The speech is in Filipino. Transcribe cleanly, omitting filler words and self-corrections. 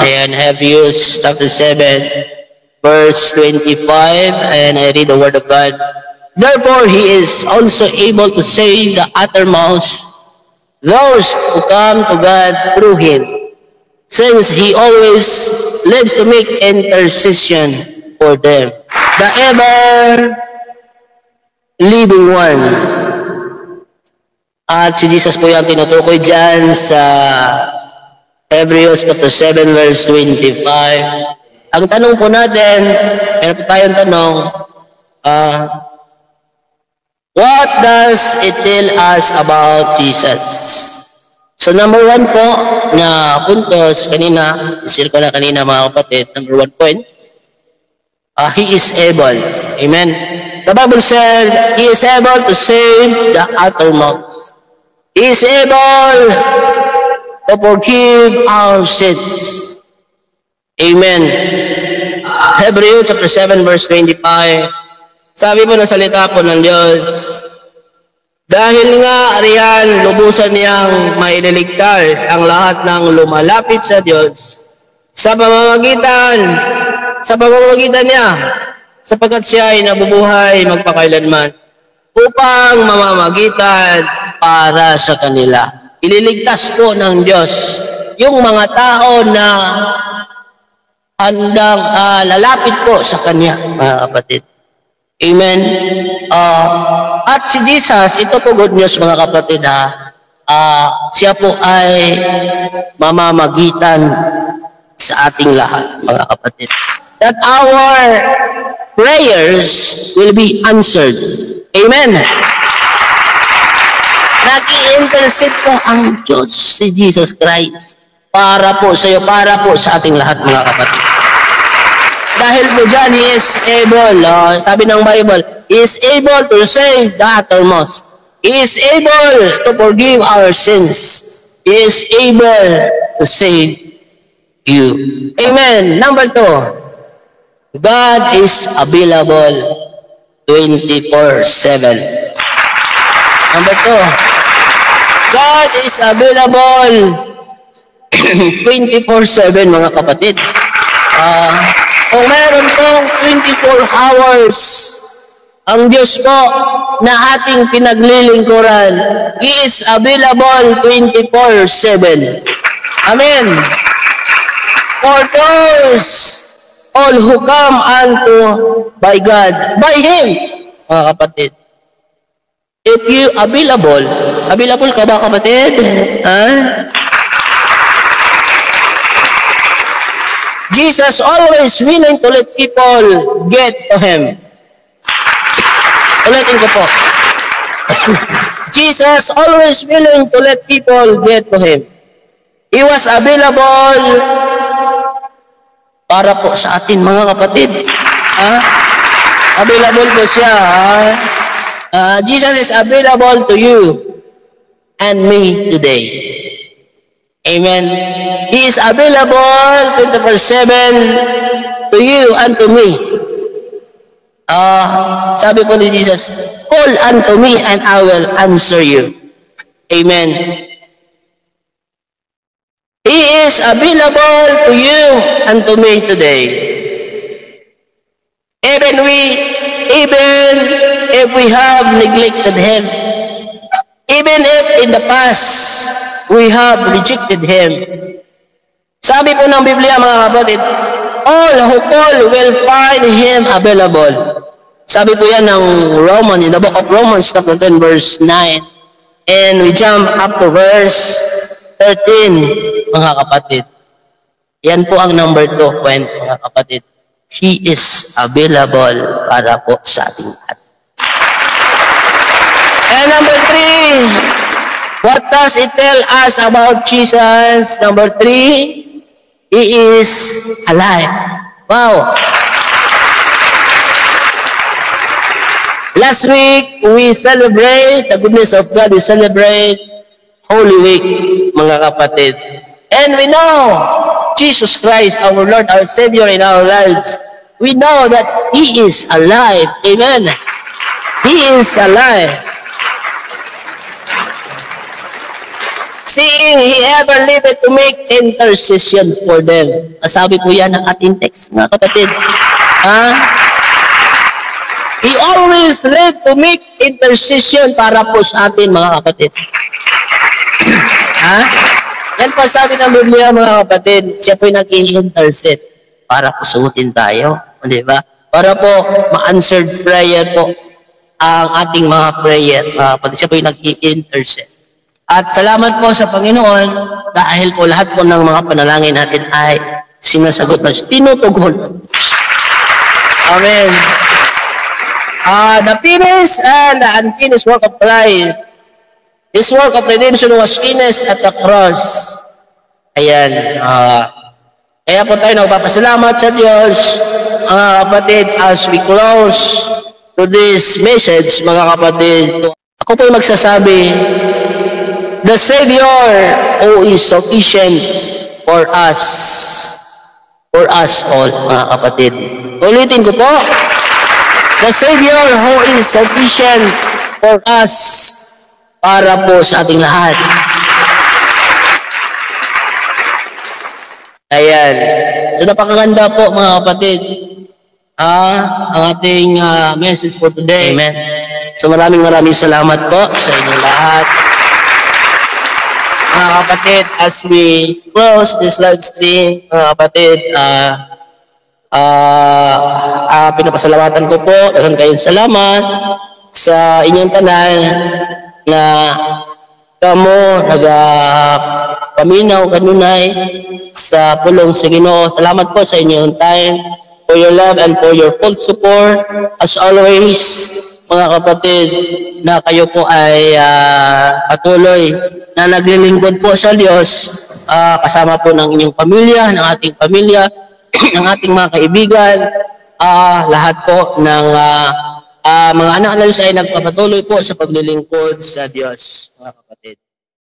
And Hebrews chapter 7, verse 25, and I read the word of God. Therefore, he is also able to save the uttermost those who come to God through him, since he always lives to make intercession for them. The ever-living one. At si Jesus po yung tinutukoy dyan sa Hebrews chapter 7, verse 25. Ang tanong po natin, meron po tayong tanong, what does it tell us about Jesus? So number 1 po na puntos, kanina, isir ko na kanina mga kapatid, number 1 point, he is able. Amen. The Bible said, he is able to save the uttermost. He is able to forgive our sins. Amen. Hebrews chapter 7, verse 25. Sabi po ng salita po ng Diyos, dahil nga ariyan, lubusan niyang maililigtas ang lahat ng lumalapit sa Diyos sa pamamagitan niya, sapagkat siya ay nabubuhay magpakailanman upang mamamagitan para sa kanila. Ililigtas po ng Diyos yung mga tao na handang lalapit po sa Kanya, mga kapatid. Amen. At si Jesus, ito po good news mga kapatid, siya po ay mamamagitan sa ating lahat, mga kapatid. That our prayers will be answered. Amen. Nag-i-intercede po ang Diyos, si Jesus Christ, para po sa iyo, para po sa ating lahat, mga kapatid. Dahil po dyan, He is able, sabi ng Bible, He is able to save the uttermost. He is able to forgive our sins. He is able to save you. Amen. Number 2, God is available 24/7. Number 2, God is available 24/7, mga kapatid. Kung meron pong 24 hours ang Diyos po na ating pinaglilingkuran, He is available 24/7. Amen. For those all who come unto by God, by Him, mga kapatid. If you available ka ba, kapatid? Jesus always willing to let people get to Him. Ulitin ko po. Jesus always willing to let people get to Him. He was available para po sa atin, mga kapatid. Available po siya. Jesus is available to you and me today. Amen. He is available 24/7 to you and to me. Sabi po ni Jesus, call unto me and I will answer you. Amen. He is available to you and to me today. Even if we have neglected Him, even if in the past we have rejected Him. Sabi po ng Biblia, mga kapatid, all who call will find Him available. Sabi po yan ng Romans, in the book of Romans, chapter 10, verse 9. And we jump up to verse 13, mga kapatid. Yan po ang number 2 point, mga kapatid. He is available para po sa ating lahat. And number 3, what does it tell us about Jesus? Number 3, He is alive. Wow! Last week, we celebrate the goodness of God. We celebrate Holy Week, mga kapatid. And we know Jesus Christ, our Lord, our Savior in our lives. We know that He is alive. Amen. He is alive. Seeing he ever lived to make intercession for them. Kasabi po yan ng ating text, mga kapatid. Ha? He always lived to make intercession para po sa atin, mga kapatid. Ha? Yan po sabi ng Biblia, mga kapatid, siya po yung nag-i-intercede para po sugutin tayo. Di ba? Para po ma-answered prayer po ang ating mga prayer. Siya po yung nag-i-intercede. At salamat po sa Panginoon dahil po lahat po ng mga panalangin natin ay sinasagot na tinutugon. Amen. The finished and the unfinished work of Christ. His work of redemption was finished at the cross. Ayan. Kaya po tayo nagpapasalamat sa Diyos, mga kapatid, as we close to this message, mga kapatid. Ako po yung magsasabi, the Savior who is sufficient for us all, mga kapatid. Ulitin ko po, the Savior who is sufficient for us, para po sa ating lahat. Ayan. So napakaganda po, mga kapatid, ang ating message for today. Amen. So maraming salamat po sa inyong lahat. Mga kapatid, as we close this live stream, mga kapatid, pinapasalamatan ko po, daghang kayong salamat sa inyong tanan na kamo nagapaminaw kanunay sa pulong sa Ginoo. Salamat po sa inyong time, for your love and for your full support. As always, mga kapatid, na kayo po ay patuloy na naglilingkod po sa Diyos, kasama po ng inyong pamilya, ng ating pamilya, ng ating mga kaibigan, lahat po ng mga anak na Diyos ay nagpapatuloy po sa paglilingkod sa Diyos.